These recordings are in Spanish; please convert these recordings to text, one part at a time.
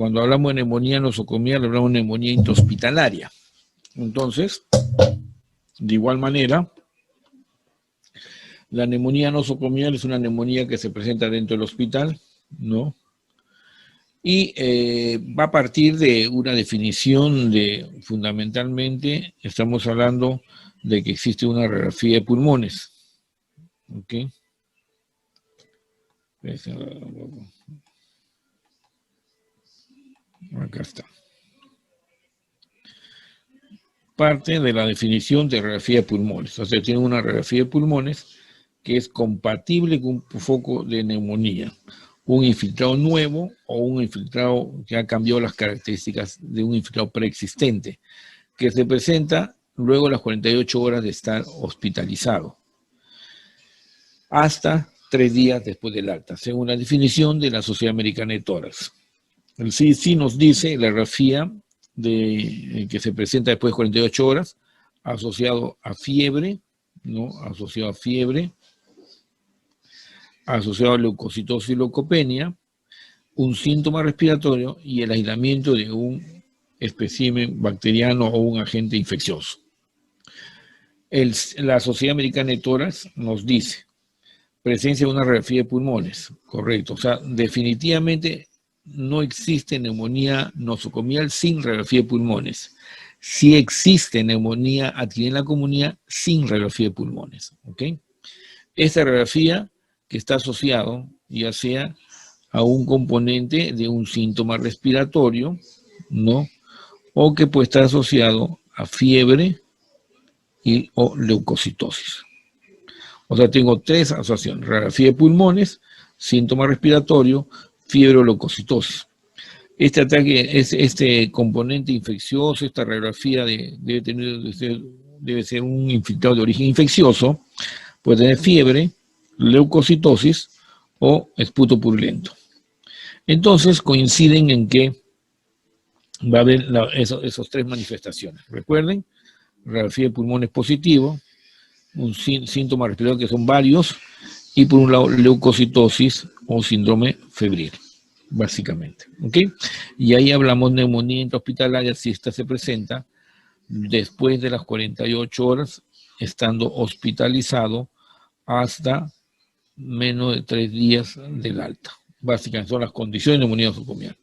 Cuando hablamos de neumonía nosocomial, hablamos de neumonía intrahospitalaria. Entonces, de igual manera, la neumonía nosocomial es una neumonía que se presenta dentro del hospital, ¿no? Y va a partir de una definición de, fundamentalmente, estamos hablando de que existe una radiografía de pulmones. ¿Ok? Acá está. Parte de la definición de radiografía de pulmones. O sea, tiene una radiografía de pulmones que es compatible con un foco de neumonía. Un infiltrado nuevo o un infiltrado que ha cambiado las características de un infiltrado preexistente, que se presenta luego de las 48 horas de estar hospitalizado, hasta 3 días después del alta, según la definición de la Sociedad Americana de Tórax. El CDC nos dice la radiografía que se presenta después de 48 horas, asociado a fiebre, ¿no? Asociado a fiebre, asociado a leucocitosis y leucopenia, un síntoma respiratorio y el aislamiento de un espécimen bacteriano o un agente infeccioso. La Sociedad Americana de Tórax nos dice presencia de una radiografía de pulmones, correcto. O sea, definitivamente no existe neumonía nosocomial sin radiografía de pulmones. Sí existe neumonía adquirida en la comunidad sin radiografía de pulmones, ¿ok? Esta radiografía que está asociado ya sea a un componente de un síntoma respiratorio, ¿no? O que puede estar asociado a fiebre o leucocitosis. O sea, tengo 3 asociaciones: radiografía de pulmones, síntoma respiratorio, fiebre o leucocitosis. Este ataque, este componente infeccioso, esta radiografía debe ser un infiltrado de origen infeccioso, puede tener fiebre, leucocitosis o esputo purulento. Entonces coinciden en que va a haber esos 3 manifestaciones. Recuerden, radiografía de pulmones positivo, un síntoma respiratorio que son varios, y por un lado leucocitosis o síndrome febril, básicamente. ¿Ok? Y ahí hablamos de neumonía intrahospitalaria si esta se presenta después de las 48 horas, estando hospitalizado hasta menos de 3 días del alta. Básicamente son las condiciones de neumonía nosocomial.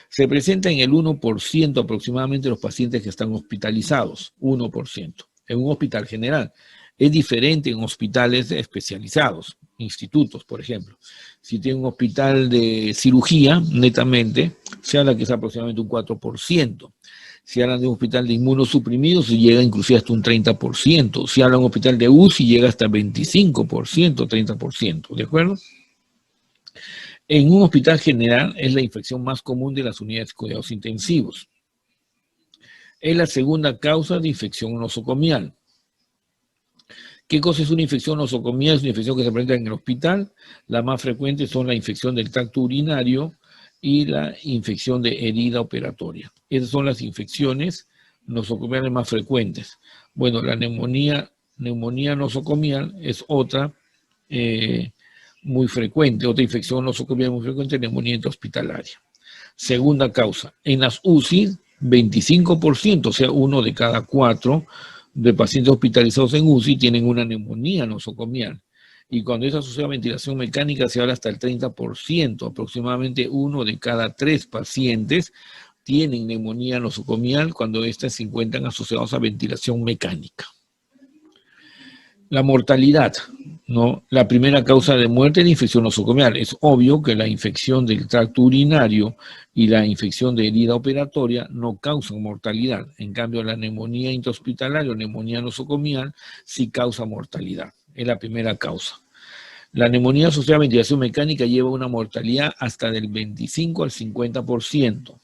Se presenta en el 1% aproximadamente de los pacientes que están hospitalizados, 1%, en un hospital general. Es diferente en hospitales especializados, institutos, por ejemplo. Si tiene un hospital de cirugía, netamente, se habla que es aproximadamente un 4%. Si hablan de un hospital de inmunosuprimidos, llega inclusive hasta un 30%. Si hablan de un hospital de UCI, llega hasta 25%, 30%, ¿de acuerdo? En un hospital general es la infección más común de las unidades de cuidados intensivos. Es la segunda causa de infección nosocomial. ¿Qué cosa es una infección nosocomial? Es una infección que se presenta en el hospital. Las más frecuentes son la infección del tracto urinario y la infección de herida operatoria. Esas son las infecciones nosocomiales más frecuentes. Bueno, la neumonía nosocomial es otra muy frecuente, otra infección nosocomial muy frecuente, neumonía intrahospitalaria. Segunda causa, en las UCI, 25%, o sea, 1 de cada 4 de pacientes hospitalizados en UCI tienen una neumonía nosocomial. Y cuando es asociada a ventilación mecánica se habla hasta el 30%, aproximadamente 1 de cada 3 pacientes tienen neumonía nosocomial cuando estas se encuentran asociados a ventilación mecánica. La mortalidad, ¿no? La primera causa de muerte es la infección nosocomial. Es obvio que la infección del tracto urinario y la infección de herida operatoria no causan mortalidad. En cambio, la neumonía intrahospitalaria o neumonía nosocomial sí causa mortalidad. Es la primera causa. La neumonía asociada a ventilación mecánica lleva una mortalidad hasta del 25 al 50%.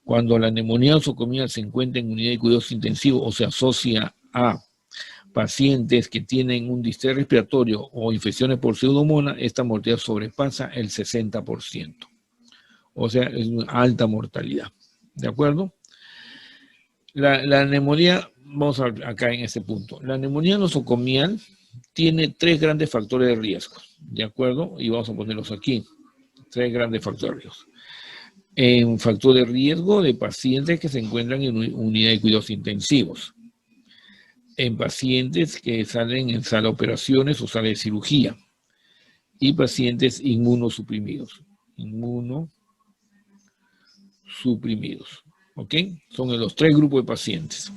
Cuando la neumonía nosocomial se encuentra en unidad de cuidados intensivos o se asocia a pacientes que tienen un distrés respiratorio o infecciones por pseudomonas, esta mortalidad sobrepasa el 60%. O sea, es una alta mortalidad. ¿De acuerdo? La neumonía, vamos acá en este punto. La neumonía nosocomial tiene 3 grandes factores de riesgo. ¿De acuerdo? Y vamos a ponerlos aquí. 3 grandes factores de riesgo. En factor de riesgo de pacientes que se encuentran en unidad de cuidados intensivos, en pacientes que salen en sala de operaciones o sala de cirugía, y pacientes inmunosuprimidos. Inmunosuprimidos. ¿Ok? Son los 3 grupos de pacientes.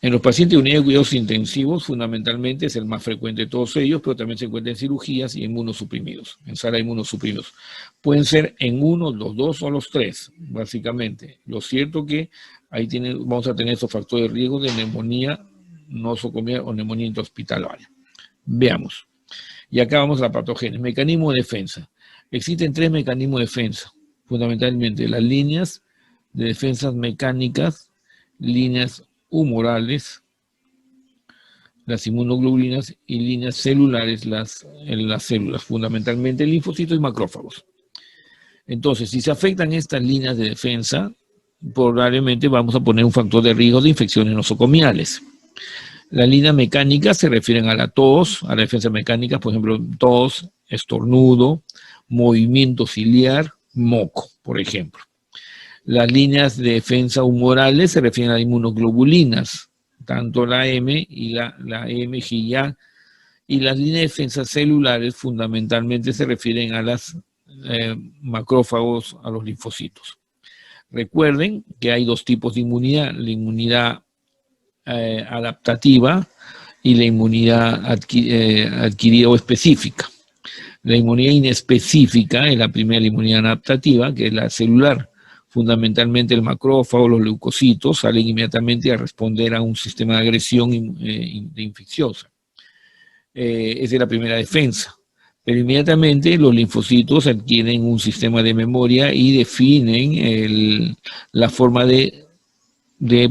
En los pacientes de unidad de cuidados intensivos, fundamentalmente es el más frecuente de todos ellos, pero también se encuentra en cirugías y inmunosuprimidos, en sala de inmunosuprimidos. Pueden ser en uno, los 2 o los 3, básicamente. Lo cierto que ahí vamos a tener esos factores de riesgo de neumonía nosocomial o neumonía intrahospitalaria. Veamos. Y acá vamos a la patogenia. Mecanismo de defensa. Existen 3 mecanismos de defensa, fundamentalmente las líneas de defensas mecánicas, líneas humorales, las inmunoglobulinas y líneas celulares, las células, fundamentalmente linfocitos y macrófagos. Entonces, si se afectan estas líneas de defensa, probablemente vamos a poner un factor de riesgo de infecciones nosocomiales. Las líneas mecánicas se refieren a la tos, a la defensa mecánica, por ejemplo, tos, estornudo, movimiento ciliar, moco, por ejemplo. Las líneas de defensa humorales se refieren a inmunoglobulinas, tanto la M y la MGA, y las líneas de defensa celulares fundamentalmente se refieren a los macrófagos, a los linfocitos. Recuerden que hay 2 tipos de inmunidad, la inmunidad adaptativa y la inmunidad adquirida o específica. La inmunidad inespecífica es la primera inmunidad adaptativa, que es la celular. Fundamentalmente el macrófago, los leucocitos salen inmediatamente a responder a un sistema de agresión infecciosa. Esa es la primera defensa. Pero inmediatamente los linfocitos adquieren un sistema de memoria y definen la forma de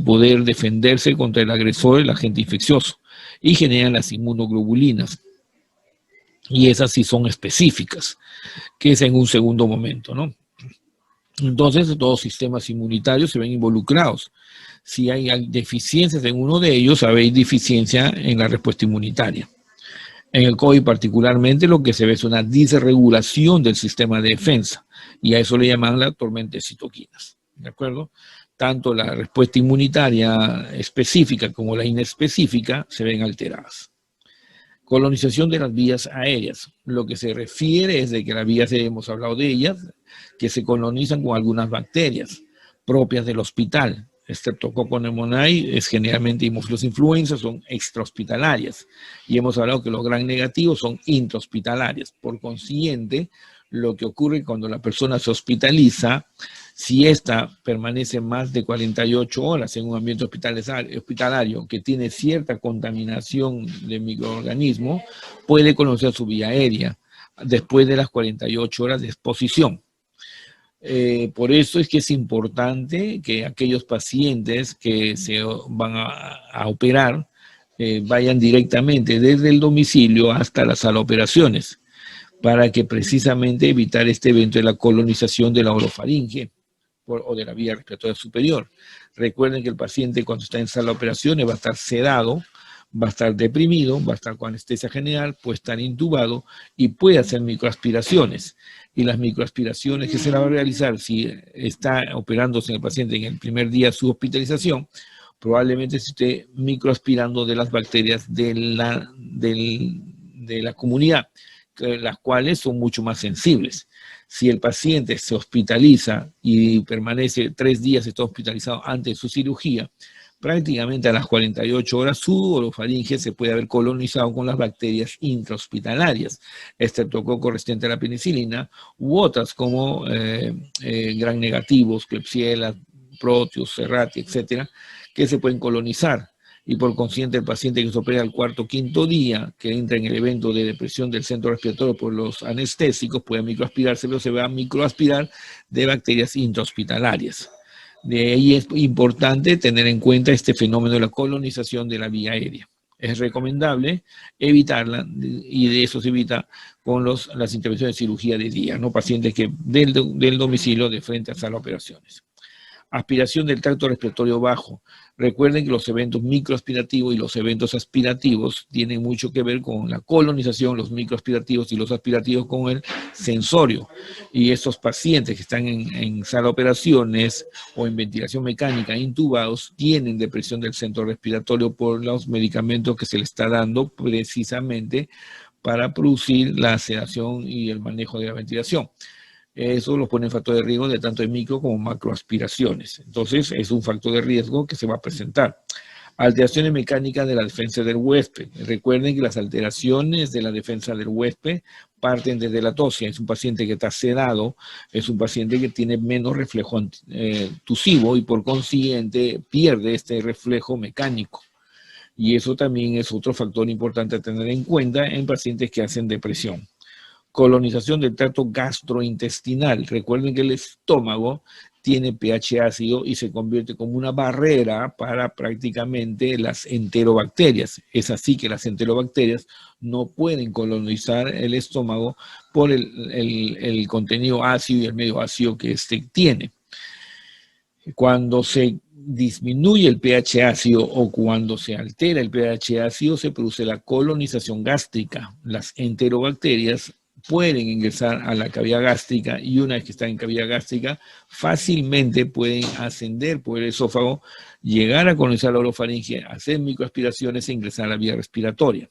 poder defenderse contra el agresor, el agente infeccioso, y generan las inmunoglobulinas. Y esas sí son específicas, que es en un segundo momento, ¿no? Entonces, todos los sistemas inmunitarios se ven involucrados. Si hay deficiencias en uno de ellos, habéis deficiencia en la respuesta inmunitaria. En el COVID particularmente lo que se ve es una disregulación del sistema de defensa, y a eso le llaman la tormenta de citoquinas, ¿de acuerdo? Tanto la respuesta inmunitaria específica como la inespecífica se ven alteradas. Colonización de las vías aéreas. Lo que se refiere es de que las vías aéreas, hemos hablado de ellas, que se colonizan con algunas bacterias propias del hospital. Streptococcus pneumoniae es generalmente Haemophilus influenza, son extrahospitalarias. Y hemos hablado que los gram negativos son intrahospitalarias. Por consiguiente, lo que ocurre cuando la persona se hospitaliza, si ésta permanece más de 48 horas en un ambiente hospitalario que tiene cierta contaminación de microorganismos, puede colonizar su vía aérea después de las 48 horas de exposición. Por eso es que es importante que aquellos pacientes que se van a operar vayan directamente desde el domicilio hasta la sala de operaciones, para que precisamente evitar este evento de la colonización de la orofaringe o de la vía respiratoria superior. Recuerden que el paciente cuando está en sala de operaciones va a estar sedado, va a estar deprimido, va a estar con anestesia general, puede estar intubado y puede hacer microaspiraciones. Y las microaspiraciones que se la va a realizar si está operándose el paciente en el primer día de su hospitalización, probablemente se esté microaspirando de las bacterias de la comunidad, las cuales son mucho más sensibles. Si el paciente se hospitaliza y permanece 3 días, está hospitalizado antes de su cirugía, prácticamente a las 48 horas su orofaringe se puede haber colonizado con las bacterias intrahospitalarias, Streptococcus resistente a la penicilina, u otras como gram negativos, Klebsiella, Proteus, Serratia, etcétera, que se pueden colonizar. Y por consiguiente el paciente que se opera al 4º o 5º día, que entra en el evento de depresión del centro respiratorio por los anestésicos, puede microaspirarse, pero se va a microaspirar de bacterias intrahospitalarias. De ahí es importante tener en cuenta este fenómeno de la colonización de la vía aérea. Es recomendable evitarla, y de eso se evita con las intervenciones de cirugía de día, ¿no? Pacientes que del domicilio de frente a sala de operaciones. Aspiración del tracto respiratorio bajo. Recuerden que los eventos microaspirativos y los eventos aspirativos tienen mucho que ver con la colonización, los microaspirativos y los aspirativos con el sensorio. Y estos pacientes que están en sala de operaciones o en ventilación mecánica intubados tienen depresión del centro respiratorio por los medicamentos que se les está dando precisamente para producir la sedación y el manejo de la ventilación. Eso los pone en factor de riesgo de tanto de micro como macroaspiraciones. Entonces, es un factor de riesgo que se va a presentar. Alteraciones mecánicas de la defensa del huésped. Recuerden que las alteraciones de la defensa del huésped parten desde la tosia. Es un paciente que está sedado, es un paciente que tiene menos reflejo tusivo y por consiguiente pierde este reflejo mecánico. Y eso también es otro factor importante a tener en cuenta en pacientes que hacen depresión. Colonización del tracto gastrointestinal. Recuerden que el estómago tiene pH ácido y se convierte como una barrera para prácticamente las enterobacterias. Es así que las enterobacterias no pueden colonizar el estómago por el contenido ácido y el medio ácido que éste tiene. Cuando se disminuye el pH ácido o cuando se altera el pH ácido, se produce la colonización gástrica. Las enterobacterias pueden ingresar a la cavidad gástrica y una vez que están en cavidad gástrica, fácilmente pueden ascender por el esófago, llegar a colonizar la orofaringe, hacer microaspiraciones e ingresar a la vía respiratoria.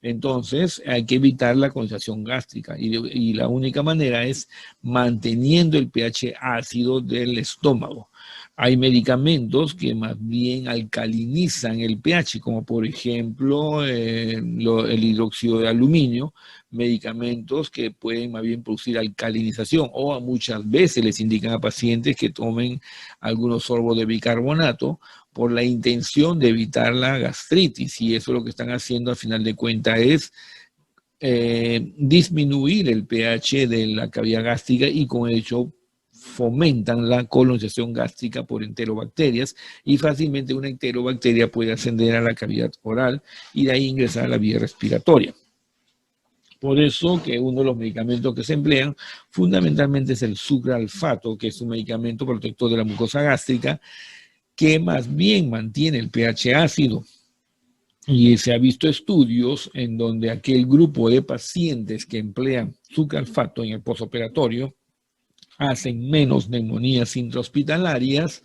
Entonces, hay que evitar la colonización gástrica y la única manera es manteniendo el pH ácido del estómago. Hay medicamentos que más bien alcalinizan el pH, como por ejemplo el hidróxido de aluminio, medicamentos que pueden más bien producir alcalinización, o muchas veces les indican a pacientes que tomen algunos sorbos de bicarbonato por la intención de evitar la gastritis, y eso lo que están haciendo al final de cuentas es disminuir el pH de la cavidad gástrica y con ello fomentan la colonización gástrica por enterobacterias y fácilmente una enterobacteria puede ascender a la cavidad oral y de ahí ingresar a la vía respiratoria. Por eso que uno de los medicamentos que se emplean fundamentalmente es el sucralfato, que es un medicamento protector de la mucosa gástrica que más bien mantiene el pH ácido. Y se ha visto estudios en donde aquel grupo de pacientes que emplean sucralfato en el postoperatorio hacen menos neumonías intrahospitalarias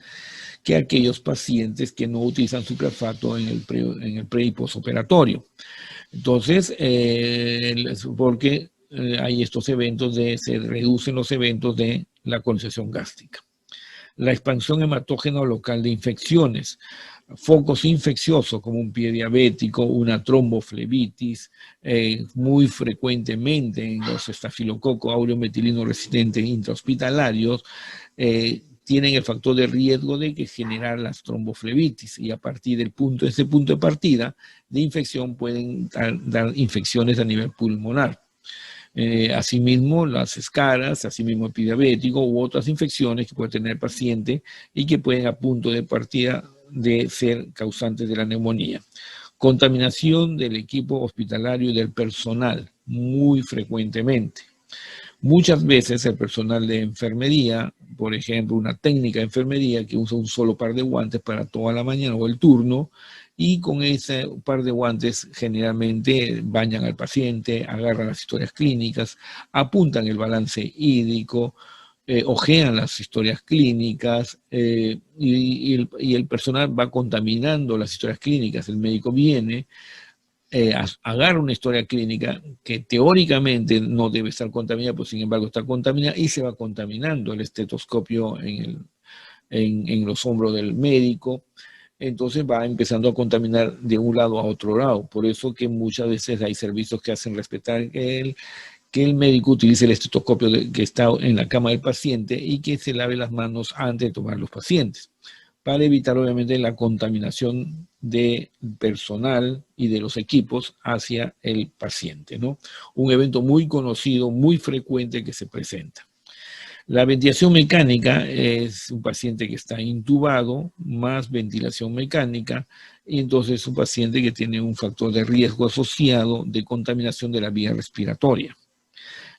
que aquellos pacientes que no utilizan sucralfato en el pre y postoperatorio. Entonces, porque hay estos eventos se reducen los eventos de la colonización gástrica. La expansión hematógena local de infecciones, focos infecciosos como un pie diabético, una tromboflebitis, muy frecuentemente en los estafilococos áureo metilino resistentes intrahospitalarios, tienen el factor de riesgo de que generar las tromboflebitis y a partir de ese punto de partida de infección pueden dar infecciones a nivel pulmonar. Asimismo, las escaras, asimismo el pie diabético u otras infecciones que puede tener el paciente y que pueden a punto de partida de ser causantes de la neumonía. Contaminación del equipo hospitalario y del personal, muy frecuentemente. Muchas veces el personal de enfermería, por ejemplo, una técnica de enfermería que usa un solo par de guantes para toda la mañana o el turno, y con ese par de guantes generalmente bañan al paciente, agarran las historias clínicas, apuntan el balance hídrico, ojean las historias clínicas y el personal va contaminando las historias clínicas. El médico viene, agarra una historia clínica que teóricamente no debe estar contaminada, pero sin embargo está contaminada y se va contaminando el estetoscopio en los hombros del médico. Entonces va empezando a contaminar de un lado a otro lado. Por eso que muchas veces hay servicios que hacen respetar que el médico utilice el estetoscopio que está en la cama del paciente y que se lave las manos antes de tomar los pacientes, para evitar obviamente la contaminación del personal y de los equipos hacia el paciente, ¿no? Un evento muy conocido, muy frecuente que se presenta. La ventilación mecánica es un paciente que está intubado, más ventilación mecánica, y entonces es un paciente que tiene un factor de riesgo asociado de contaminación de la vía respiratoria.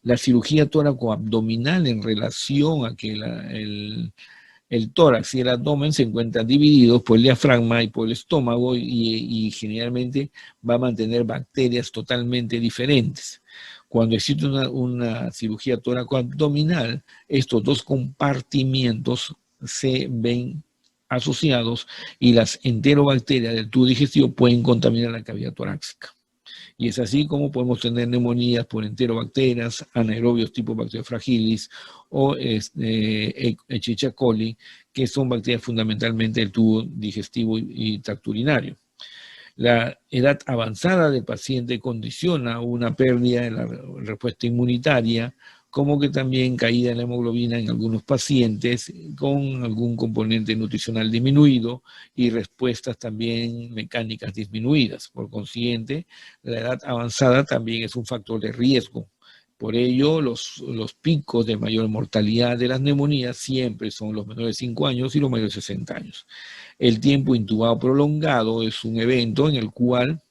La cirugía tóraco-abdominal en relación a que El tórax y el abdomen se encuentran divididos por el diafragma y por el estómago y generalmente va a mantener bacterias totalmente diferentes. Cuando existe una cirugía tóraco-abdominal, estos dos compartimientos se ven asociados y las enterobacterias del tubo digestivo pueden contaminar la cavidad torácica. Y es así como podemos tener neumonías por enterobacterias, anaerobios tipo Bacteria fragilis o Escherichia coli, que son bacterias fundamentalmente del tubo digestivo y tracto urinario. La edad avanzada del paciente condiciona una pérdida en la respuesta inmunitaria, como que también caída en la hemoglobina en algunos pacientes con algún componente nutricional disminuido y respuestas también mecánicas disminuidas. Por consiguiente, la edad avanzada también es un factor de riesgo. Por ello, los picos de mayor mortalidad de las neumonías siempre son los menores de 5 años y los mayores de 60 años. El tiempo intubado prolongado es un evento en el cual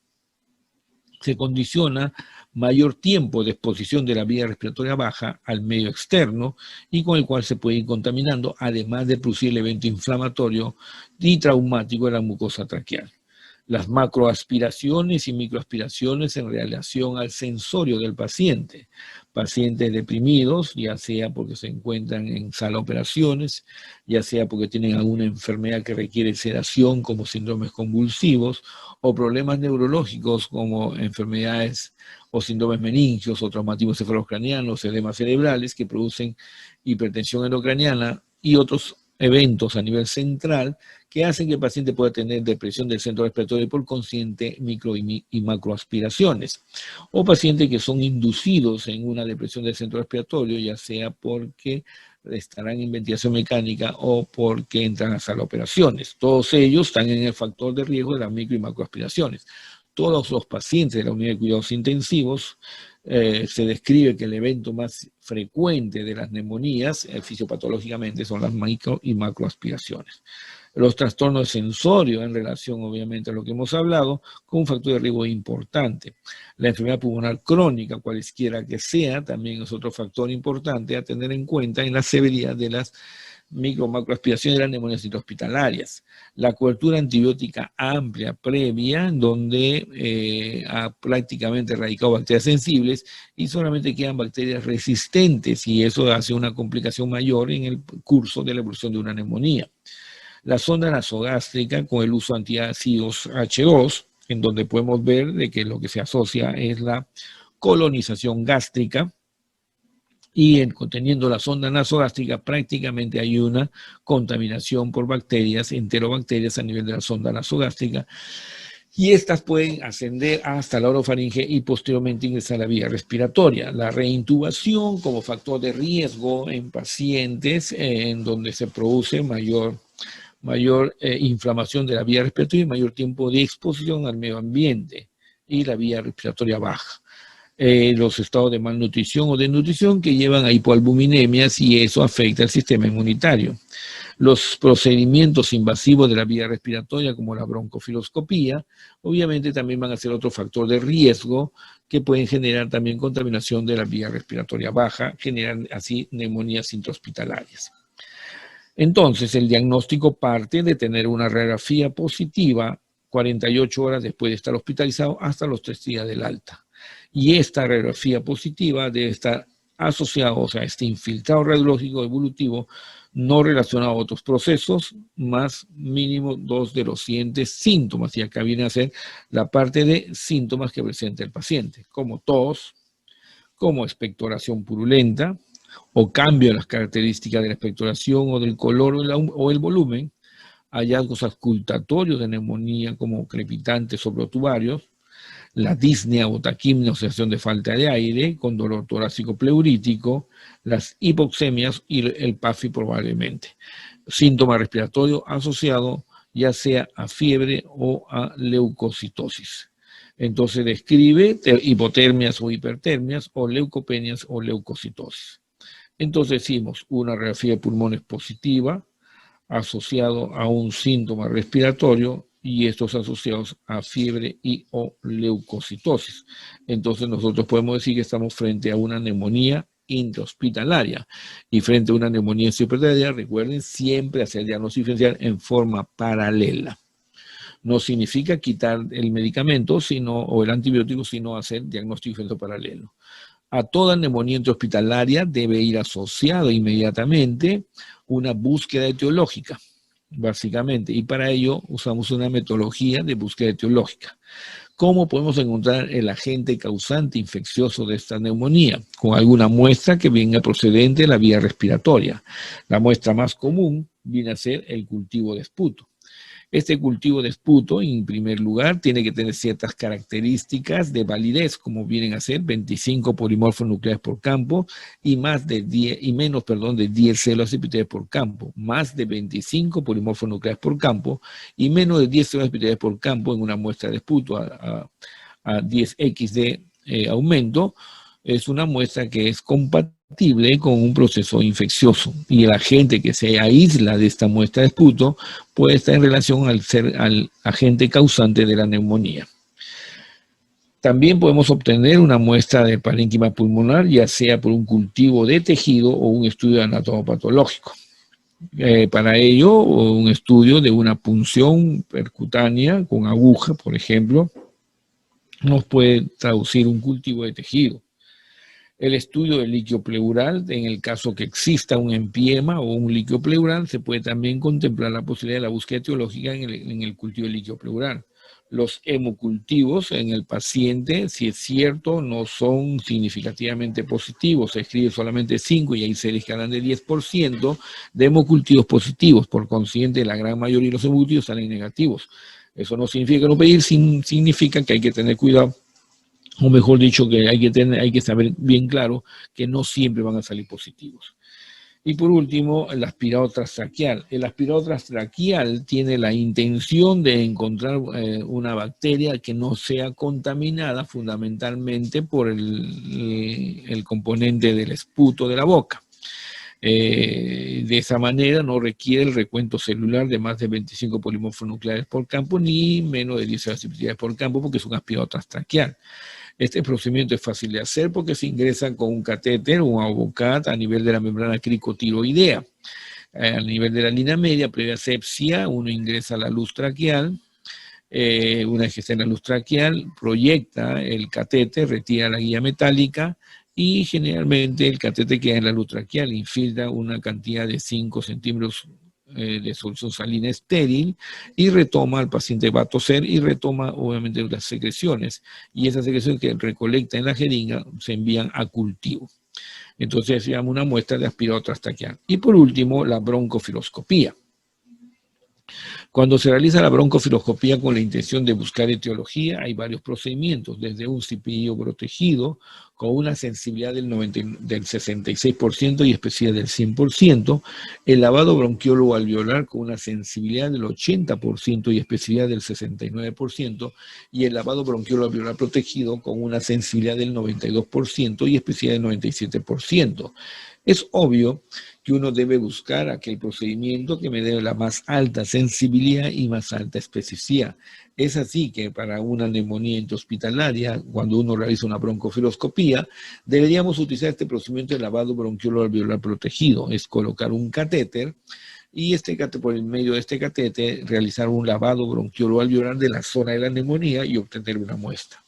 se condiciona mayor tiempo de exposición de la vía respiratoria baja al medio externo y con el cual se puede ir contaminando, además de producir el evento inflamatorio y traumático de la mucosa traqueal. Las macroaspiraciones y microaspiraciones en relación al sensorio del paciente. Pacientes deprimidos, ya sea porque se encuentran en sala de operaciones, ya sea porque tienen alguna enfermedad que requiere sedación como síndromes convulsivos o problemas neurológicos como enfermedades o síndromes meningios o traumatismos cefalocranianos, edemas cerebrales que producen hipertensión endocraniana y otros eventos a nivel central que hacen que el paciente pueda tener depresión del centro respiratorio y por consiguiente micro y macroaspiraciones. O pacientes que son inducidos en una depresión del centro respiratorio, ya sea porque estarán en ventilación mecánica o porque entran a sala de operaciones. Todos ellos están en el factor de riesgo de las micro y macroaspiraciones. Todos los pacientes de la unidad de cuidados intensivos se describe que el evento más frecuente de las neumonías fisiopatológicamente son las micro y macroaspiraciones. Los trastornos de sensorio en relación obviamente a lo que hemos hablado con un factor de riesgo importante. La enfermedad pulmonar crónica, cualesquiera que sea, también es otro factor importante a tener en cuenta en la severidad de las micro-macroaspiraciones de las neumonías intrahospitalarias. La cobertura antibiótica amplia previa, donde ha prácticamente erradicado bacterias sensibles y solamente quedan bacterias resistentes y eso hace una complicación mayor en el curso de la evolución de una neumonía. La sonda nasogástrica con el uso de antiácidos H2, en donde podemos ver de que lo que se asocia es la colonización gástrica, y conteniendo la sonda nasogástrica prácticamente hay una contaminación por bacterias, enterobacterias a nivel de la sonda nasogástrica, y estas pueden ascender hasta la orofaringe y posteriormente ingresar a la vía respiratoria. La reintubación como factor de riesgo en pacientes en donde se produce mayor inflamación de la vía respiratoria y mayor tiempo de exposición al medio ambiente y la vía respiratoria baja. Los estados de malnutrición o desnutrición que llevan a hipoalbuminemias y eso afecta al sistema inmunitario. Los procedimientos invasivos de la vía respiratoria como la broncofiloscopía obviamente también van a ser otro factor de riesgo que pueden generar también contaminación de la vía respiratoria baja, generan así neumonías intrahospitalarias. Entonces, el diagnóstico parte de tener una radiografía positiva 48 horas después de estar hospitalizado hasta los 3 días del alta. Y esta radiografía positiva debe estar asociada, o sea, este infiltrado radiológico evolutivo no relacionado a otros procesos, más mínimo 2 de los siguientes síntomas, y acá viene a ser la parte de síntomas que presenta el paciente, como tos, como expectoración purulenta, o cambio en las características de la expectoración o del color o el volumen, hallazgos auscultatorios de neumonía como crepitantes o protubarios, la disnea o taquimia o sensación de falta de aire con dolor torácico pleurítico, las hipoxemias y el PAFI probablemente. Síntoma respiratorio asociado ya sea a fiebre o a leucocitosis. Entonces describe hipotermias o hipertermias o leucopenias o leucocitosis. Entonces decimos una radiografía de pulmones positiva asociado a un síntoma respiratorio y estos asociados a fiebre y o leucocitosis. Entonces nosotros podemos decir que estamos frente a una neumonía intrahospitalaria. Y frente a una neumonía hospitalaria, recuerden siempre hacer diagnóstico diferencial en forma paralela. No significa quitar el medicamento o el antibiótico, sino hacer diagnóstico diferencial paralelo. A toda neumonía intrahospitalaria debe ir asociado inmediatamente una búsqueda etiológica, básicamente, y para ello usamos una metodología de búsqueda etiológica. ¿Cómo podemos encontrar el agente causante infeccioso de esta neumonía? Con alguna muestra que venga procedente de la vía respiratoria. La muestra más común viene a ser el cultivo de esputo. Este cultivo de esputo, en primer lugar, tiene que tener ciertas características de validez, como vienen a ser 25 polimorfos nucleares por campo y menos de 10 células epiteliales por campo, más de 25 polimorfos nucleares por campo y menos de 10 células epiteliales por campo en una muestra de esputo a 10x de aumento, es una muestra que es compatible con un proceso infeccioso, y el agente que se aísla de esta muestra de esputo puede estar en relación al agente causante de la neumonía. También podemos obtener una muestra de parénquima pulmonar, ya sea por un cultivo de tejido o un estudio anatomopatológico. Para ello, un estudio de una punción percutánea con aguja, por ejemplo, nos puede traducir un cultivo de tejido. El estudio del líquido pleural, en el caso que exista un empiema o un líquido pleural, se puede también contemplar la posibilidad de la búsqueda etiológica en el cultivo del líquido pleural. Los hemocultivos en el paciente, si es cierto, no son significativamente positivos, se escribe solamente 5 y hay series que hablan de 10% de hemocultivos positivos, por consiguiente la gran mayoría de los hemocultivos salen negativos. Eso no significa no pedir, significa que hay que tener cuidado. O mejor dicho, que hay que saber bien claro que no siempre van a salir positivos. Y por último, el aspirado transtraqueal. El aspirado transtraqueal tiene la intención de encontrar una bacteria que no sea contaminada fundamentalmente por el componente del esputo de la boca. De esa manera no requiere el recuento celular de más de 25 polimorfos nucleares por campo ni menos de 10 células epiteliales por campo, porque es un aspirado transtraqueal. Este procedimiento es fácil de hacer porque se ingresa con un catéter o un Avocat a nivel de la membrana cricotiroidea. A nivel de la línea media, previa asepsia, uno ingresa la luz traqueal. Una vez que está en la luz traqueal, proyecta el catéter, retira la guía metálica y generalmente el catéter queda en la luz traqueal, infiltra una cantidad de 5 centímetros de solución salina estéril y retoma, al paciente va a toser y retoma obviamente las secreciones, y esas secreciones que recolecta en la jeringa se envían a cultivo. Entonces se llama una muestra de aspirado transtraqueal. Y por último, la broncofiloscopía. Cuando se realiza la broncofiloscopía con la intención de buscar etiología, hay varios procedimientos, desde un cipillo protegido con una sensibilidad del 66% y especificidad del 100%, el lavado bronquiólogo alveolar con una sensibilidad del 80% y especificidad del 69%, y el lavado bronquiólogo alveolar protegido con una sensibilidad del 92% y especificidad del 97%. Es obvio que uno debe buscar aquel procedimiento que me dé la más alta sensibilidad y más alta especificidad. Es así que para una neumonía intrahospitalaria, cuando uno realiza una broncofiloscopía, deberíamos utilizar este procedimiento de lavado bronquiólogo alveolar protegido, es colocar un catéter y por el medio de este catéter realizar un lavado bronquiólogo alveolar de la zona de la neumonía y obtener una muestra.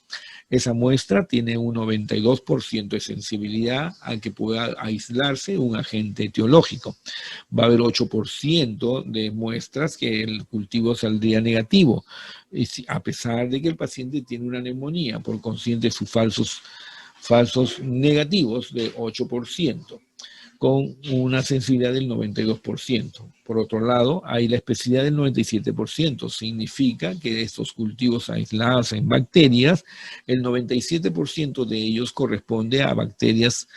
Esa muestra tiene un 92% de sensibilidad a que pueda aislarse un agente etiológico. Va a haber 8% de muestras que el cultivo saldría negativo, a pesar de que el paciente tiene una neumonía, por consiguiente sus falsos negativos de 8%. Con una sensibilidad del 92%. Por otro lado, hay la especificidad del 97%. Significa que de estos cultivos aislados en bacterias, el 97% de ellos corresponde a bacterias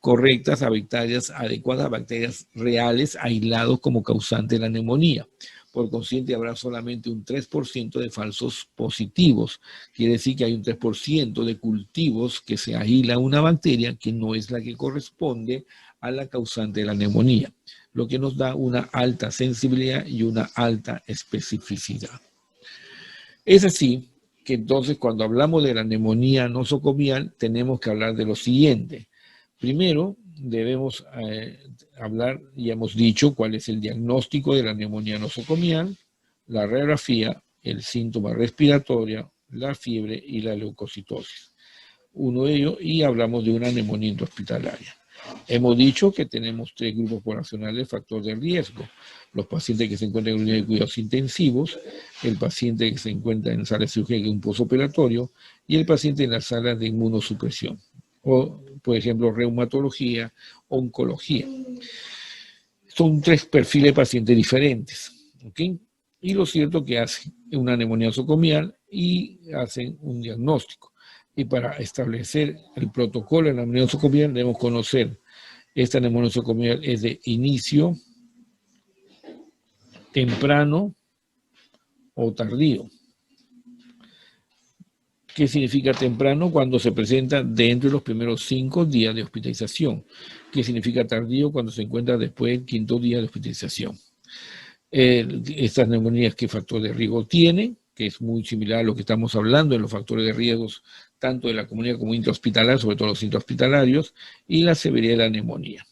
correctas, a bacterias adecuadas, a bacterias reales, aislados como causante de la neumonía. Por consiguiente, habrá solamente un 3% de falsos positivos. Quiere decir que hay un 3% de cultivos que se aísla una bacteria que no es la que corresponde a la causante de la neumonía, lo que nos da una alta sensibilidad y una alta especificidad. Es así que entonces cuando hablamos de la neumonía nosocomial tenemos que hablar de lo siguiente. Primero, debemos hablar, y hemos dicho cuál es el diagnóstico de la neumonía nosocomial, la radiografía, el síntoma respiratorio, la fiebre y la leucocitosis. Uno de ellos, y hablamos de una neumonía intrahospitalaria. Hemos dicho que tenemos 3 grupos poblacionales de factor de riesgo. Los pacientes que se encuentran en unidad de cuidados intensivos, el paciente que se encuentra en sala de cirugía en un postoperatorio y el paciente en las salas de inmunosupresión. O, por ejemplo, reumatología, oncología. Son 3 perfiles de pacientes diferentes. ¿Okay? Y lo cierto que hacen una neumonía nosocomial y hacen un diagnóstico. Y para establecer el protocolo de la neumonía nosocomial debemos conocer esta neumonía nosocomial es de inicio, temprano o tardío. ¿Qué significa temprano? Cuando se presenta dentro de los primeros 5 días de hospitalización. ¿Qué significa tardío? Cuando se encuentra después del 5.º día de hospitalización. Estas neumonías, ¿qué factor de riesgo tienen? Que es muy similar a lo que estamos hablando en los factores de riesgos tanto de la comunidad como intrahospitalaria, sobre todo los intrahospitalarios, y la severidad de la neumonía.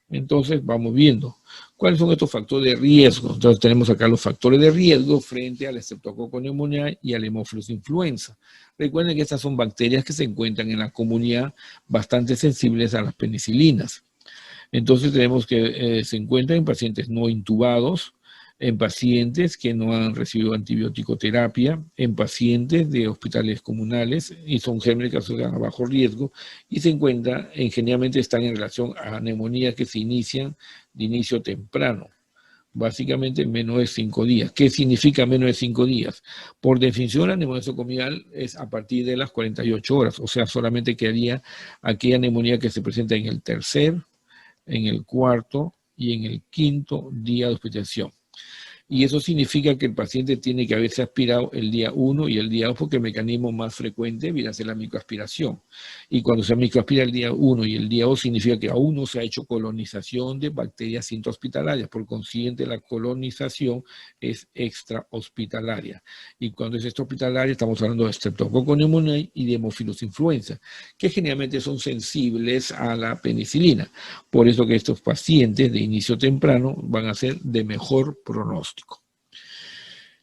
Entonces vamos viendo cuáles son estos factores de riesgo. Entonces tenemos acá los factores de riesgo frente al Streptococcus pneumoniae y al Haemophilus influenza. Recuerden que estas son bacterias que se encuentran en la comunidad bastante sensibles a las penicilinas. Entonces tenemos que se encuentran en pacientes no intubados, en pacientes que no han recibido antibiótico-terapia, en pacientes de hospitales comunales y son gérmenes que asocian a bajo riesgo y se encuentran, generalmente están en relación a neumonías que se inician de inicio temprano, básicamente menos de 5 días. ¿Qué significa menos de 5 días? Por definición, la neumonía nosocomial es a partir de las 48 horas, o sea, solamente quedaría aquella neumonía que se presenta en el tercer, en el 4.º y en el 5.º día de hospitalización. Y eso significa que el paciente tiene que haberse aspirado el día 1 y el día 2 porque el mecanismo más frecuente viene a ser la microaspiración. Y cuando se microaspira el día 1 y el día 2 significa que aún no se ha hecho colonización de bacterias intrahospitalarias. Por consiguiente, la colonización es extrahospitalaria. Y cuando es extrahospitalaria estamos hablando de Streptococcus pneumoniae y de Haemophilus influenza, que generalmente son sensibles a la penicilina. Por eso que estos pacientes de inicio temprano van a ser de mejor pronóstico.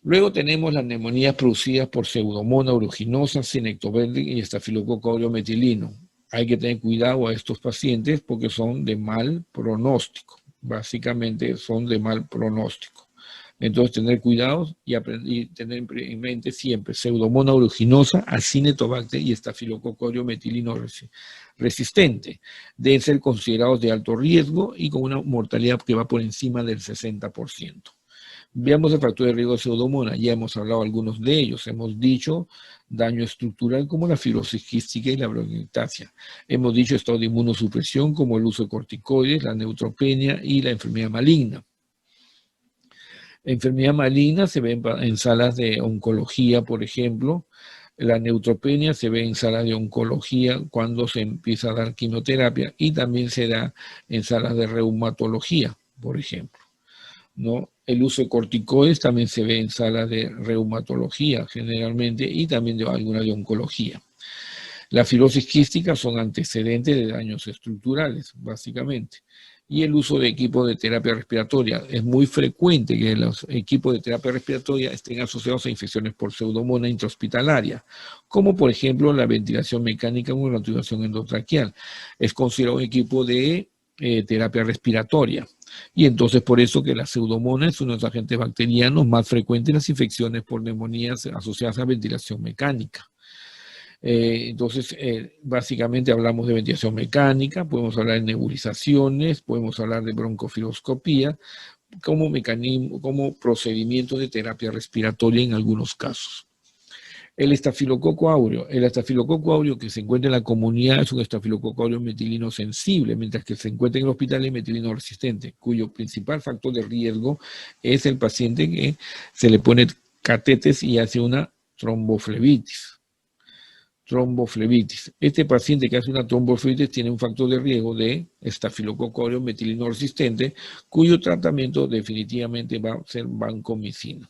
Luego tenemos las neumonías producidas por Pseudomonas aeruginosa, Cinectoverdi y Estafilococo aureus metilino. Hay que tener cuidado a estos pacientes porque son de mal pronóstico. Básicamente son de mal pronóstico. Entonces tener cuidado y tener en mente siempre Pseudomonas aeruginosa, Acinetobacter y Estafilococo aureus metilino resistente. Deben ser considerados de alto riesgo y con una mortalidad que va por encima del 60%. Veamos el factor de riesgo de Pseudomonas. Ya hemos hablado algunos de ellos. Hemos dicho daño estructural como la fibrosis quística y la bronquiectasia. Hemos dicho estado de inmunosupresión como el uso de corticoides, la neutropenia y la enfermedad maligna. La enfermedad maligna se ve en salas de oncología, por ejemplo. La neutropenia se ve en salas de oncología cuando se empieza a dar quimioterapia y también se da en salas de reumatología, por ejemplo, ¿no? El uso de corticoides también se ve en salas de reumatología generalmente y también de alguna de oncología. La fibrosis quística son antecedentes de daños estructurales, básicamente. Y el uso de equipos de terapia respiratoria. Es muy frecuente que los equipos de terapia respiratoria estén asociados a infecciones por Pseudomonas intrahospitalaria, como por ejemplo la ventilación mecánica o la tubación endotraqueal. Es considerado un equipo de terapia respiratoria. Y entonces por eso que la Pseudomonas es uno de los agentes bacterianos más frecuentes en las infecciones por neumonías asociadas a ventilación mecánica. Entonces, básicamente hablamos de ventilación mecánica, podemos hablar de nebulizaciones, podemos hablar de broncofiloscopía como mecanismo, como procedimiento de terapia respiratoria en algunos casos. El estafilococo áureo que se encuentra en la comunidad es un estafilococo áureo metilino sensible, mientras que se encuentra en el hospital es metilino resistente, cuyo principal factor de riesgo es el paciente que se le pone catéteres y hace una tromboflebitis. Este paciente que hace una tromboflebitis tiene un factor de riesgo de estafilococo áureo metilino resistente, cuyo tratamiento definitivamente va a ser vancomicina.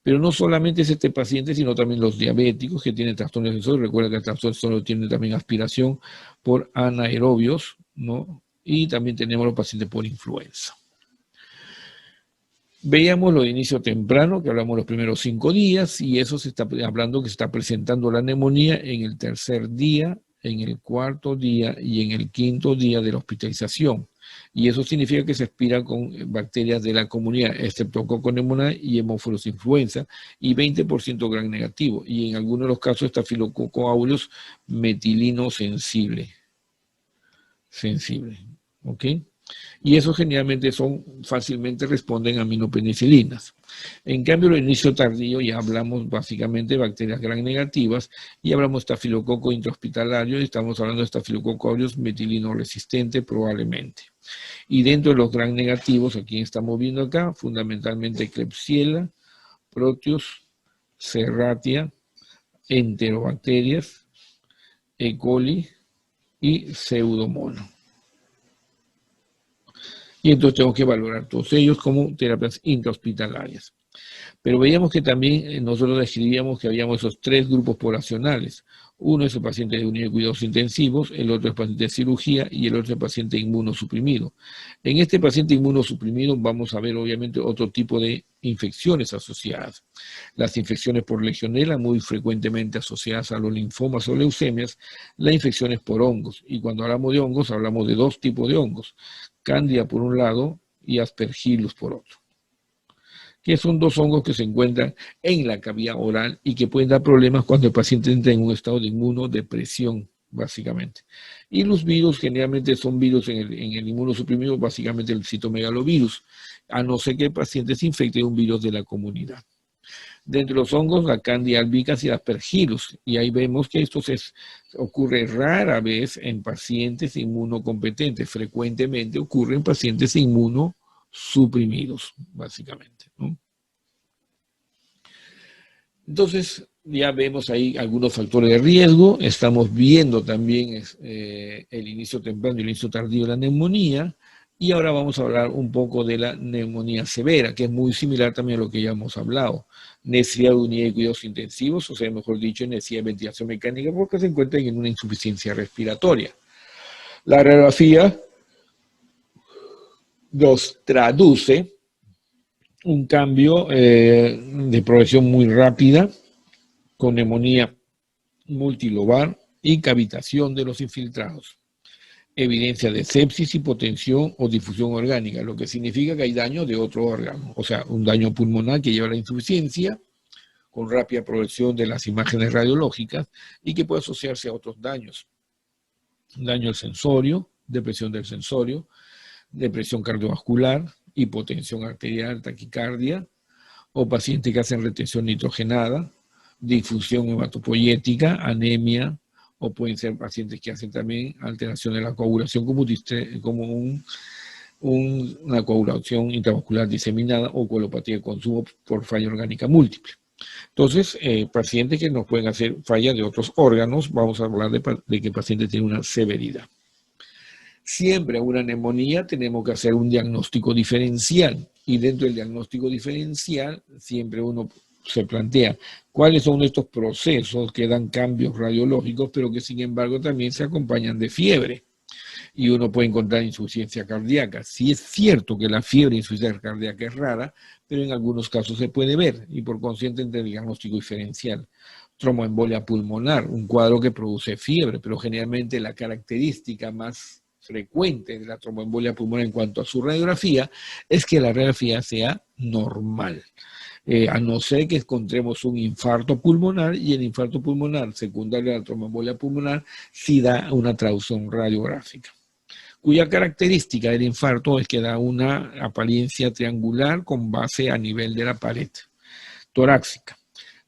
Pero no solamente es este paciente, sino también los diabéticos que tienen trastornos de sueño. Recuerda que el trastorno de sueño tiene también aspiración por anaerobios, ¿no? Y también tenemos los pacientes por influenza. Veíamos lo de inicio temprano, que hablamos los primeros 5 días, y eso se está hablando que se está presentando la neumonía en el tercer día, en el cuarto día y en el quinto día de la hospitalización. Y eso significa que se aspira con bacterias de la comunidad, Streptococcus pneumoniae y Haemophilus influenza, y 20% gram negativo, y en algunos de los casos Staphylococcus aureus metilino sensible, ¿ok? Y eso generalmente fácilmente responden a aminopenicilinas. En cambio, el inicio tardío ya hablamos básicamente de bacterias gram negativas y hablamos de estafilococo intrahospitalario y estamos hablando de estafilococcus aureus metilino resistente probablemente. Y dentro de los gram negativos, aquí estamos viendo acá, fundamentalmente Klebsiella, Proteus, Serratia, Enterobacterias, E. coli y Pseudomonas. Y entonces tenemos que valorar todos ellos como terapias intrahospitalarias. Pero veíamos que también nosotros describíamos que habíamos esos 3 grupos poblacionales. Uno es el paciente de unidad de cuidados intensivos, el otro es el paciente de cirugía y el otro es el paciente inmunosuprimido. En este paciente inmunosuprimido vamos a ver obviamente otro tipo de infecciones asociadas. Las infecciones por legionela, muy frecuentemente asociadas a los linfomas o leucemias, las infecciones por hongos. Y cuando hablamos de hongos, hablamos de 2 tipos de hongos. Cándida por un lado y Aspergillus por otro, que son 2 hongos que se encuentran en la cavidad oral y que pueden dar problemas cuando el paciente entra en un estado de inmunodepresión, básicamente. Y los virus generalmente son virus en el inmunosuprimido, básicamente el citomegalovirus, a no ser que el paciente se infecte de un virus de la comunidad. Dentro de los hongos, la Candida albicans y Aspergillus, y ahí vemos que esto ocurre rara vez en pacientes inmunocompetentes, frecuentemente ocurre en pacientes inmunosuprimidos, básicamente, ¿no? Entonces, ya vemos ahí algunos factores de riesgo, estamos viendo también el inicio temprano y el inicio tardío de la neumonía, y ahora vamos a hablar un poco de la neumonía severa, que es muy similar también a lo que ya hemos hablado. Necesidad de unidad de cuidados intensivos, o sea, mejor dicho, necesidad de ventilación mecánica, porque se encuentran en una insuficiencia respiratoria. La radiografía nos traduce un cambio de progresión muy rápida, con neumonía multilobar y cavitación de los infiltrados. Evidencia de sepsis, hipotensión o difusión orgánica, lo que significa que hay daño de otro órgano, o sea, un daño pulmonar que lleva a la insuficiencia, con rápida progresión de las imágenes radiológicas y que puede asociarse a otros daños. Daño al sensorio, depresión del sensorio, depresión cardiovascular, hipotensión arterial, taquicardia, o pacientes que hacen retención nitrogenada, difusión hematopoyética, anemia, o pueden ser pacientes que hacen también alteración de la coagulación como una coagulación intravascular diseminada o colopatía de consumo por falla orgánica múltiple. Entonces, pacientes que nos pueden hacer falla de otros órganos, vamos a hablar de que el paciente tiene una severidad. Siempre a una neumonía tenemos que hacer un diagnóstico diferencial, y dentro del diagnóstico diferencial siempre uno se plantea cuáles son estos procesos que dan cambios radiológicos, pero que sin embargo también se acompañan de fiebre. Y uno puede encontrar insuficiencia cardíaca. Sí es cierto que la fiebre e insuficiencia cardíaca es rara, pero en algunos casos se puede ver, y por consiguiente entre el diagnóstico diferencial. Tromboembolia pulmonar, un cuadro que produce fiebre, pero generalmente la característica más frecuente de la tromboembolia pulmonar en cuanto a su radiografía es que la radiografía sea normal. A no ser que encontremos un infarto pulmonar, y el infarto pulmonar secundario a la tromboembolia pulmonar sí da una traducción radiográfica, cuya característica del infarto es que da una apariencia triangular con base a nivel de la pared torácica.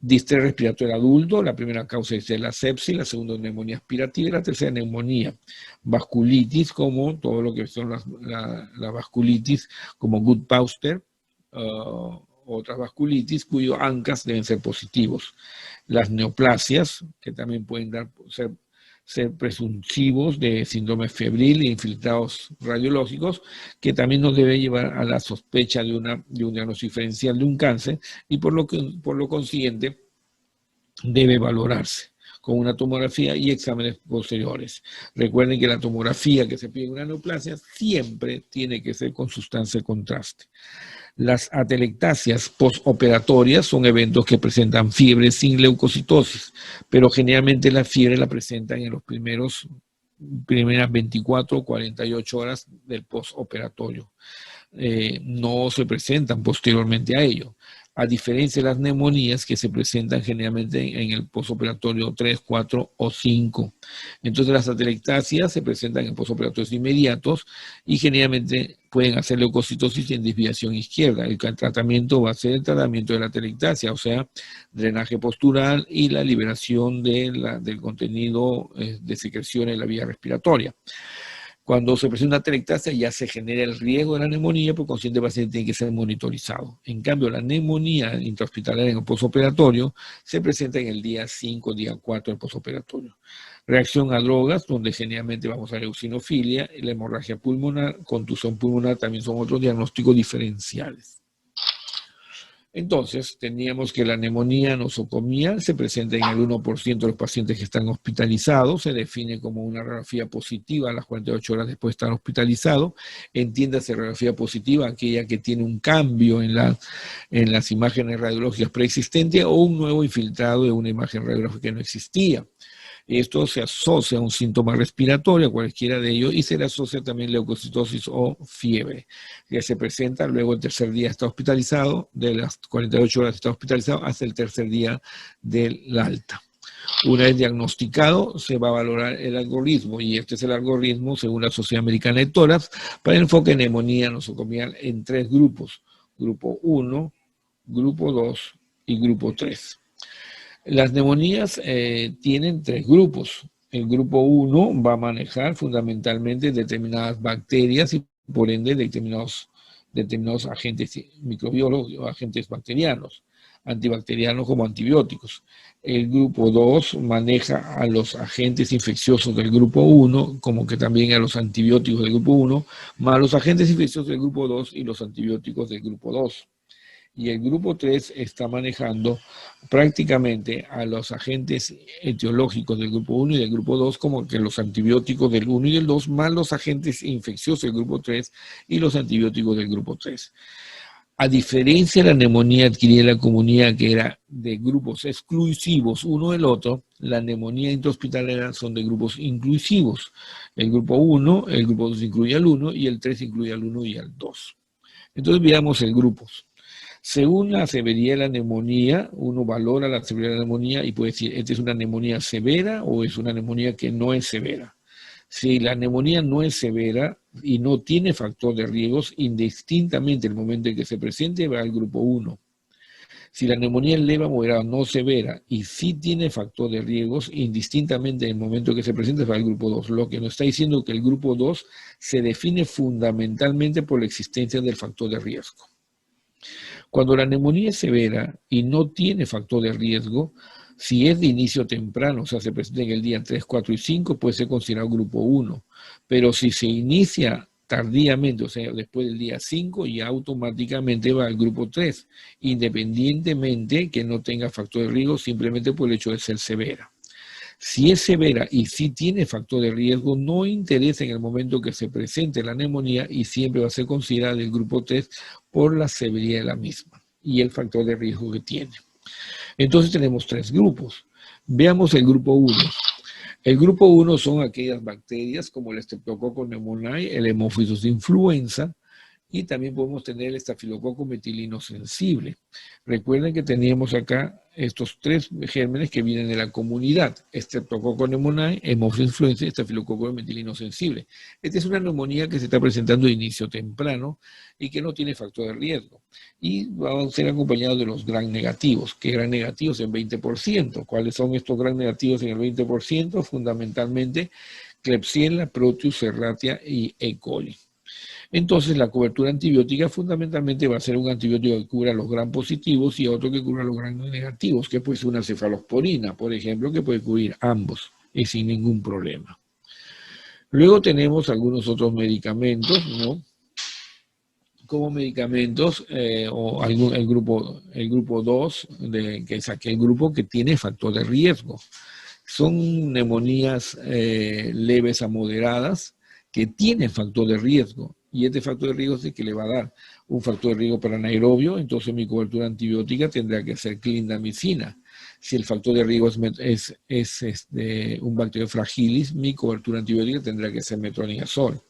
Distrés respiratorio adulto, la primera causa es la sepsis, la segunda neumonía aspirativa y la tercera neumonía. Vasculitis, como todo lo que son la vasculitis, como Goodpauster, otras vasculitis cuyos ANCAs deben ser positivos. Las neoplasias, que también pueden ser presuntivos de síndrome febril e infiltrados radiológicos, que también nos debe llevar a la sospecha de un diagnóstico diferencial de un cáncer, y por lo consiguiente debe valorarse con una tomografía y exámenes posteriores. Recuerden que la tomografía que se pide en una neoplasia siempre tiene que ser con sustancia de contraste. Las atelectasias postoperatorias son eventos que presentan fiebre sin leucocitosis, pero generalmente la fiebre la presentan en los primeras 24 o 48 horas del postoperatorio. No se presentan posteriormente a ello, a diferencia de las neumonías que se presentan generalmente en el postoperatorio 3, 4 o 5. Entonces las atelectasias se presentan en postoperatorios inmediatos y generalmente pueden hacer leucocitosis en desviación izquierda. El tratamiento va a ser el tratamiento de la atelectasia, o sea, drenaje postural y la liberación del contenido de secreción en la vía respiratoria. Cuando se presenta una atelectasia ya se genera el riesgo de la neumonía, por consiguiente el paciente tiene que ser monitorizado. En cambio, la neumonía intrahospitalaria en el postoperatorio se presenta en el día 5, día 4 del postoperatorio. Reacción a drogas, donde generalmente vamos a ver eosinofilia, la hemorragia pulmonar, contusión pulmonar, también son otros diagnósticos diferenciales. Entonces, teníamos que la neumonía nosocomial se presenta en el 1% de los pacientes que están hospitalizados, se define como una radiografía positiva a las 48 horas después de estar hospitalizado. Entiéndase radiografía positiva, aquella que tiene un cambio en las imágenes radiológicas preexistentes o un nuevo infiltrado de una imagen radiológica que no existía. Esto se asocia a un síntoma respiratorio, cualquiera de ellos, y se le asocia también leucocitosis o fiebre, que se presenta luego el tercer día está hospitalizado, de las 48 horas está hospitalizado hasta el tercer día del alta. Una vez diagnosticado, se va a valorar el algoritmo, y este es el algoritmo según la Sociedad Americana de Tórax, para el enfoque de neumonía nosocomial en 3 grupos, grupo 1, grupo 2 y grupo 3. Las neumonías tienen 3 grupos. El grupo 1 va a manejar fundamentalmente determinadas bacterias y por ende determinados agentes microbiólogos o agentes bacterianos, antibacterianos como antibióticos. El grupo 2 maneja a los agentes infecciosos del grupo 1, como que también a los antibióticos del grupo 1, más los agentes infecciosos del grupo 2 y los antibióticos del grupo 2. Y el grupo 3 está manejando prácticamente a los agentes etiológicos del grupo 1 y del grupo 2, como que los antibióticos del 1 y del 2, más los agentes infecciosos del grupo 3 y los antibióticos del grupo 3. A diferencia de la neumonía adquirida en la comunidad, que era de grupos exclusivos uno del otro, la neumonía intrahospitalaria son de grupos inclusivos. El grupo 1, el grupo 2 incluye al 1 y el 3 incluye al 1 y al 2. Entonces veamos el grupos. Según la severidad de la neumonía, uno valora la severidad de la neumonía y puede decir, ¿esta es una neumonía severa o es una neumonía que no es severa? Si la neumonía no es severa y no tiene factor de riesgos, indistintamente el momento en que se presente va al grupo 1. Si la neumonía es leve, moderada, no severa y sí tiene factor de riesgos, indistintamente en el momento que se presente va al grupo 2. Lo que nos está diciendo que el grupo 2 se define fundamentalmente por la existencia del factor de riesgo. Cuando la neumonía es severa y no tiene factor de riesgo, si es de inicio temprano, o sea, se presenta en el día 3, 4 y 5, puede ser considerado grupo 1. Pero si se inicia tardíamente, o sea, después del día 5, ya automáticamente va al grupo 3, independientemente que no tenga factor de riesgo, simplemente por el hecho de ser severa. Si es severa y si tiene factor de riesgo, no interesa en el momento que se presente la neumonía y siempre va a ser considerada del grupo 3 por la severidad de la misma y el factor de riesgo que tiene. Entonces tenemos 3 grupos. Veamos el grupo 1. El grupo 1 son aquellas bacterias como el Streptococcus pneumoniae, el Haemophilus influenza, y también podemos tener el estafilococo metilino sensible. Recuerden que teníamos acá estos 3 gérmenes que vienen de la comunidad: Streptococcus pneumoniae, Haemophilus influenza y estafilococo metilino sensible. Esta es una neumonía que se está presentando de inicio temprano y que no tiene factor de riesgo. Y va a ser acompañado de los gram negativos, que gram negativos en 20%. ¿Cuáles son estos gram negativos en el 20%? Fundamentalmente Klebsiella, Proteus, Serratia y E. coli. Entonces la cobertura antibiótica fundamentalmente va a ser un antibiótico que cubra los gram positivos y otro que cubra los gram negativos, que puede ser una cefalosporina, por ejemplo, que puede cubrir ambos y sin ningún problema. Luego tenemos algunos otros medicamentos, ¿no? Como medicamentos o el grupo 2, que es aquel grupo que tiene factor de riesgo. Son neumonías leves a moderadas que tienen factor de riesgo. Y este factor de riesgo es el que le va a dar un factor de riesgo para anaerobio, entonces mi cobertura antibiótica tendrá que ser clindamicina. Si el factor de riesgo es un bacterio fragilis, mi cobertura antibiótica tendrá que ser metronidazol.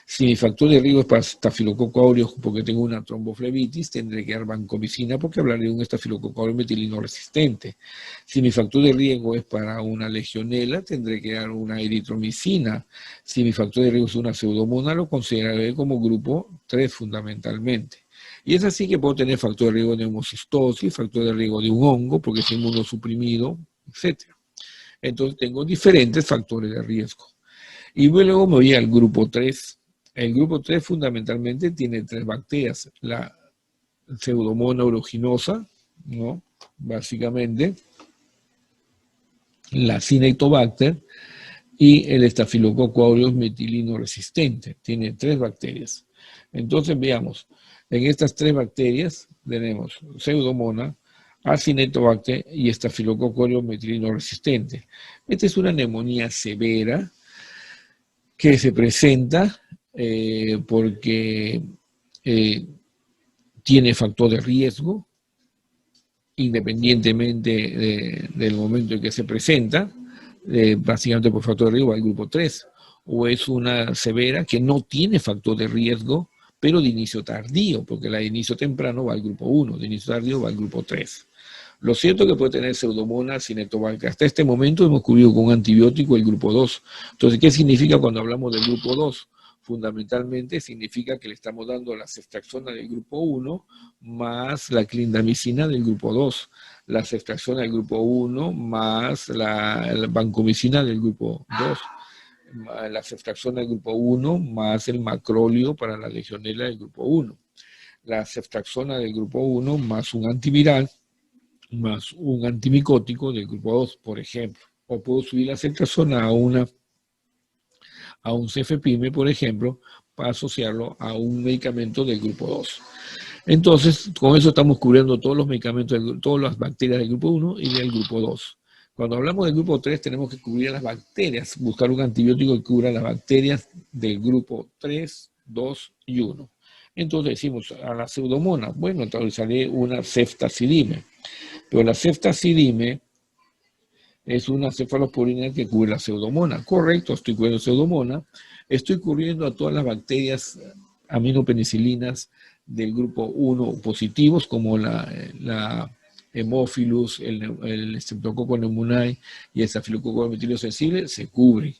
Si mi factor de riesgo es para estafilococo aureus porque tengo una tromboflebitis, tendré que dar vancomicina porque hablaré de un estafilococo aureus metilino resistente. Si mi factor de riesgo es para una legionela, tendré que dar una eritromicina. Si mi factor de riesgo es una pseudomonas, lo consideraré como grupo 3 fundamentalmente. Y es así que puedo tener factor de riesgo de neumocistosis, factor de riesgo de un hongo porque es inmunosuprimido, etc. Entonces tengo diferentes factores de riesgo. Y luego me voy al grupo 3. El grupo 3 fundamentalmente tiene 3 bacterias. La Pseudomonas aeruginosa, ¿no? Básicamente, la Cinetobacter y el Staphylococcus aureus metilino resistente. Tiene 3 bacterias. Entonces veamos, en estas 3 bacterias tenemos Pseudomonas, Acinetobacter y Staphylococcus aureus metilino resistente. Esta es una neumonía severa que se presenta porque tiene factor de riesgo, independientemente del momento en que se presenta, básicamente por factor de riesgo al grupo 3, o es una severa que no tiene factor de riesgo, pero de inicio tardío, porque la de inicio temprano va al grupo 1, de inicio tardío va al grupo 3. Lo cierto es que puede tener Pseudomonas, Cinetobacter. Hasta este momento hemos cubierto con un antibiótico el grupo 2. Entonces, ¿qué significa cuando hablamos del grupo 2? Fundamentalmente significa que le estamos dando la ceftriaxona del grupo 1 más la clindamicina del grupo 2, la ceftriaxona del grupo 1 más la vancomicina del grupo 2, la ceftriaxona del grupo 1 más el macrolio para la legionela del grupo 1, la ceftriaxona del grupo 1 más un antiviral más un antimicótico del grupo 2, por ejemplo. O puedo subir la ceftriaxona a un cefepime, por ejemplo, para asociarlo a un medicamento del grupo 2. Entonces, con eso estamos cubriendo todos los medicamentos, todas las bacterias del grupo 1 y del grupo 2. Cuando hablamos del grupo 3, tenemos que cubrir las bacterias, buscar un antibiótico que cubra las bacterias del grupo 3, 2 y 1. Entonces decimos a la pseudomonas, bueno, utilizaré una ceftazidime. Pero la ceftazidime es una cefalosporina que cubre la pseudomonas. Correcto, estoy cubriendo pseudomonas. Estoy cubriendo a todas las bacterias aminopenicilinas del grupo 1 positivos, como la Haemophilus, el Streptococcus pneumoniae y el Staphylococcus metilino sensible, se cubre.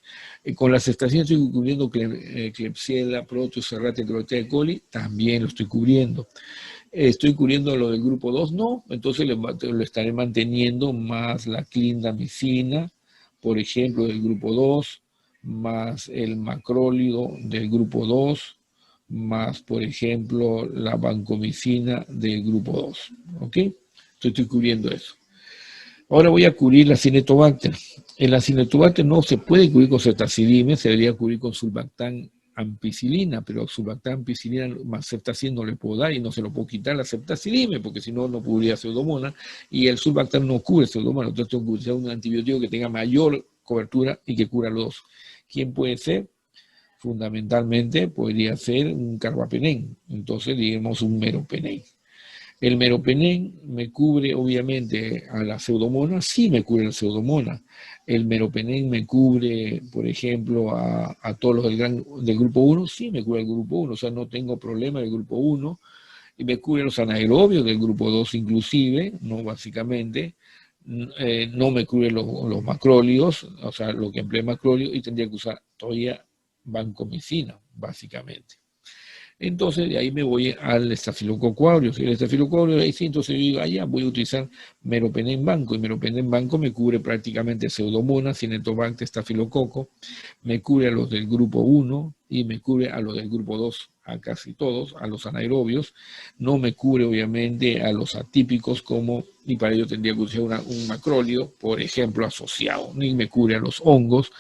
Con la ceftazidime estoy cubriendo Klebsiella, Proteus, Serratia, Enterobacteria E. coli, también lo estoy cubriendo. ¿Estoy cubriendo lo del grupo 2? No, entonces lo estaré manteniendo más la clindamicina, por ejemplo, del grupo 2, más el macrólido del grupo 2, más, por ejemplo, la vancomicina del grupo 2. ¿Ok? Estoy cubriendo eso. Ahora voy a cubrir la Cinetobacter. En la Cinetobacter no se puede cubrir con ceftazidime, se debería cubrir con sulbactam ampicilina, pero sulbactam ampicilina más ceftazidime no le puedo dar y no se lo puedo quitar la ceftazidime, porque si no, no cubriría pseudomonas, y el sulbactam no cubre pseudomonas, entonces tengo que utilizar un antibiótico que tenga mayor cobertura y que cubra los dos. ¿Quién puede ser? Fundamentalmente podría ser un carbapenén, entonces digamos un meropenén. El meropenén me cubre obviamente a la pseudomonas, sí me cubre la pseudomonas. El meropenén me cubre, por ejemplo, a todos los del grupo 1, sí me cubre el grupo 1, o sea, no tengo problema del grupo 1, y me cubre los anaerobios del grupo 2 inclusive, no básicamente, no me cubre los macrólidos, o sea, lo que emplea macróleo, y tendría que usar todavía vancomicina, básicamente. Entonces de ahí me voy al Staphylococcus aureus. El Staphylococcus aureus, ahí sí, entonces yo digo, allá voy a utilizar meropenén banco, y meropenén banco me cubre prácticamente Pseudomonas, Cinetobacter, Staphylococcus, me cubre a los del grupo 1 y me cubre a los del grupo 2, a casi todos, a los anaerobios, no me cubre obviamente a los atípicos como, y para ello tendría que usar un macrólido, por ejemplo, asociado, ni me cubre a los hongos,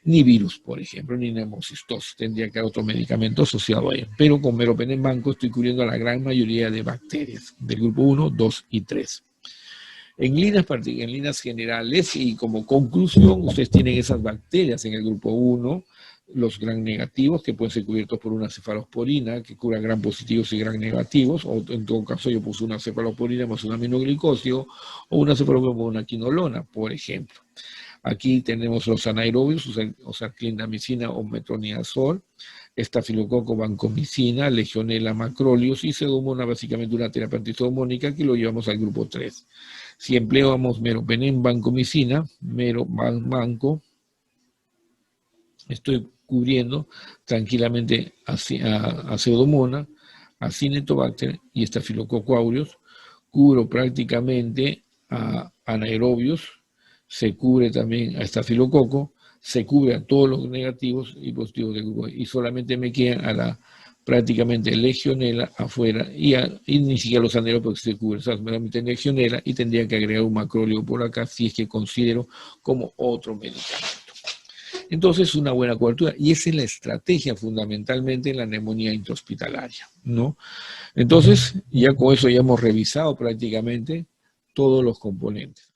ni virus, por ejemplo, ni neumocistosis, tendría que haber otro medicamento asociado a ello. Pero con meropenén banco estoy cubriendo a la gran mayoría de bacterias del grupo 1, 2 y 3. En líneas generales y como conclusión, ustedes tienen esas bacterias en el grupo 1, los gram negativos, que pueden ser cubiertos por una cefalosporina, que cura gram positivos y gram negativos, o en todo caso yo puse una cefalosporina más un aminoglicosio, o una cefalosporina más una quinolona, por ejemplo. Aquí tenemos los anaerobios, o sea, clindamicina o metronidazol, estafilococo vancomicina, legionela macroleus y pseudomonas, básicamente una terapia antipseudomónica que lo llevamos al grupo 3. Si empleamos meropenem vancomicina, mero banco, estoy cubriendo tranquilamente a pseudomonas, a cinetobacter y estafilococo aureus, cubro prácticamente a anaerobios, se cubre también a estafilococo, se cubre a todos los negativos y positivos del grupo y solamente me quedan a la prácticamente legionela afuera y ni siquiera los anaerobios se cubren, o sea, solamente legionela y tendría que agregar un macróleo por acá si es que considero como otro medicamento. Entonces, una buena cobertura, y esa es la estrategia fundamentalmente en la neumonía intrahospitalaria, ¿no? Entonces, ya con eso ya hemos revisado prácticamente todos los componentes.